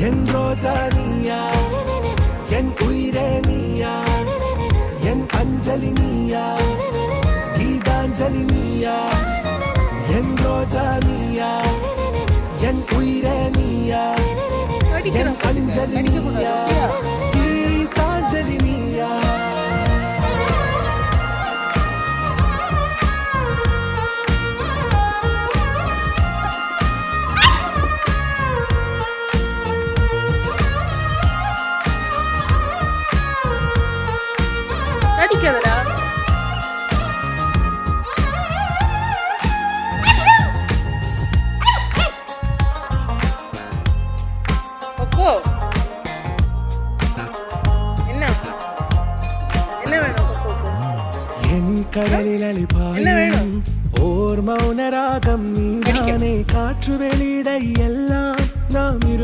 என் ரோஜா நீயா, என் உயிரே நீயா, என் அஞ்சலி நீயா, கீதாஞ்சலி நீயா, என் ரோஜா நீயா, என் உயிரே நீயா, என் அஞ்சலி நீயா, கீதாஞ்சலி நீயா. நடிக்காதடா. அப்போ என்ன என்ன வேணும் அப்போக்கு? என் கடலில் அழிப்பாயும் ஓர் மௌன ராகம் நீதானே, காற்று வெளியிட எல்லாம் நாம்